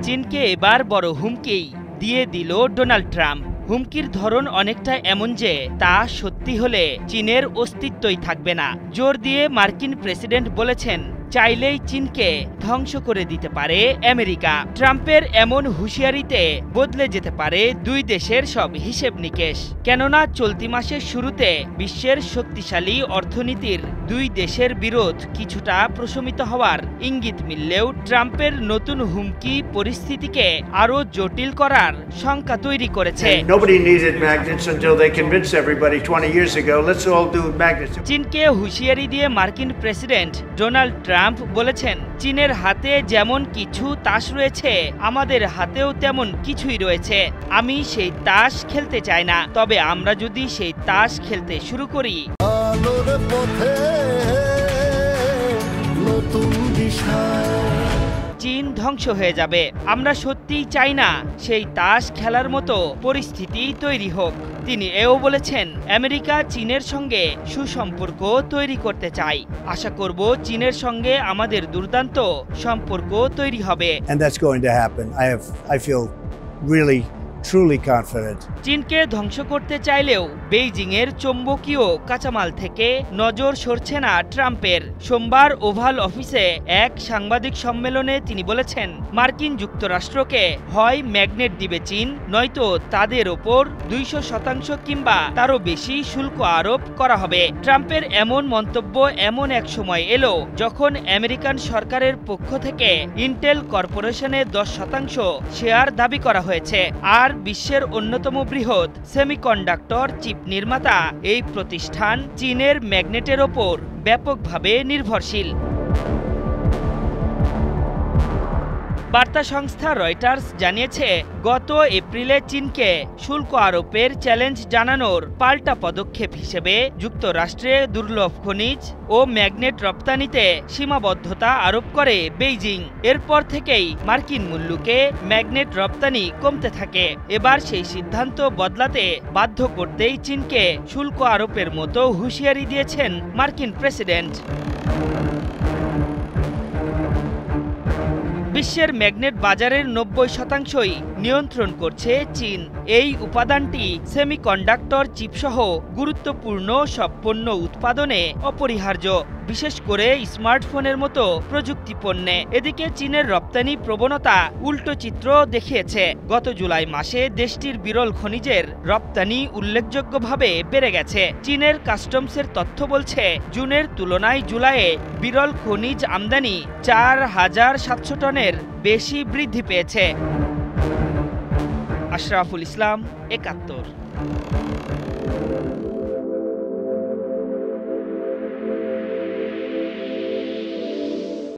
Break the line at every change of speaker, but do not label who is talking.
চীনকে এবার বড় হুমকি দিয়ে দিল ডোনাল্ড ট্রাম্প। হুমকির ধরন অনেকটা এমন যে তা সত্যি হলে চীনের অস্তিত্বই থাকবে না। জোর দিয়ে মার্কিন প্রেসিডেন্ট বলেছেন, চাইলেই চীনকে ধ্বংস করে দিতে পারে আমেরিকা। ট্রাম্পের এমন হুঁশিয়ারিতে বদলে যেতে পারে দুই দেশের সব হিসেব নিকেশ। কেননা চলতি মাসের শুরুতে বিশ্বের শক্তিশালী অর্থনীতির দুই দেশের বিরোধ কিছুটা প্রশমিত হওয়ার ইঙ্গিত মিললেও ট্রাম্পের নতুন হুমকি পরিস্থিতিকে আরও জটিল করার শঙ্কা তৈরি করেছে। চীনকে হুঁশিয়ারি দিয়ে মার্কিন প্রেসিডেন্ট ডোনাল্ড ট্রাম্প বলেছেন, চীনের হাতে যেমন কিছু তাস রয়েছে, আমাদের হাতেও তেমন কিছুই রয়েছে। আমি সেই তাস খেলতে চাই না, তবে আমরা যদি সেই তাস খেলতে শুরু করি চীন ধ্বংস হয়ে যাবে। আমরা সত্যিই চাই না সেই তাস খেলার মতো পরিস্থিতি তৈরি হোক। তিনি এও বলেছেন, আমেরিকা চীনের সঙ্গে সুসম্পর্ক তৈরি করতে চায়। আশা করব চীনের সঙ্গে আমাদের দুর্দান্ত সম্পর্ক তৈরি হবে। চীনকে ধ্বংস করতে চাইলেও বেইজিংয়ের চৌম্বকীয় কাঁচামাল থেকে নজর সরছে না ট্রাম্পের। সোমবার ওভাল অফিসে এক সাংবাদিক সম্মেলনে তিনি বলেছেন, মার্কিন যুক্তরাষ্ট্রকে হয় ম্যাগনেট দিবে চীন, নয়তো তাদের ওপর 200% কিংবা তারও বেশি শুল্ক আরোপ করা হবে। ট্রাম্পের এমন মন্তব্য এমন এক সময় এলো যখন আমেরিকান সরকারের পক্ষ থেকে ইন্টেল কর্পোরেশনের 10% শেয়ার দাবি করা হয়েছে। আর বিশ্বের অন্যতম বৃহৎ সেমিকন্ডাক্টর চিপ নির্মাতা এই প্রতিষ্ঠান চীনের ম্যাগনেটের ওপর ব্যাপকভাবে নির্ভরশীল। বার্তা সংস্থা রয়টার্স জানিয়েছে, গত এপ্রিলে চীনকে শুল্ক আরোপের চ্যালেঞ্জ জানানোর পাল্টা পদক্ষেপ হিসেবে যুক্তরাষ্ট্রে দুর্লভ খনিজ ও ম্যাগনেট রপ্তানিতে সীমাবদ্ধতা আরোপ করে বেইজিং। এরপর থেকেই মার্কিন মূল্যকে ম্যাগনেট রপ্তানি কমতে থাকে। এবার সেই সিদ্ধান্ত বদলাতে বাধ্য করতেই চীনকে শুল্ক আরোপের মতো হুঁশিয়ারি দিয়েছেন মার্কিন প্রেসিডেন্ট। বিশ্বের ম্যাগনেট বাজারের 90%ই নিয়ন্ত্রণ করছে চীন। এই উপাদানটি সেমিকন্ডাক্টর চিপসহ গুরুত্বপূর্ণ সব পণ্য উৎপাদনে অপরিহার্য, বিশেষ করে স্মার্টফোনের মতো প্রযুক্তি পণ্যে। এদিকে চীনের রপ্তানি প্রবণতা উল্টো চিত্র দেখিয়েছে। গত জুলাই মাসে দেশটির বিরল খনিজের রপ্তানি উল্লেখযোগ্যভাবে বেড়ে গেছে। চীনের কাস্টমসের তথ্য বলছে, জুনের তুলনায় জুলাইয়ে বিরল খনিজ আমদানি 4700 টনের বেশি বৃদ্ধি পেয়েছে। আশরাফুল ইসলাম, ৭১।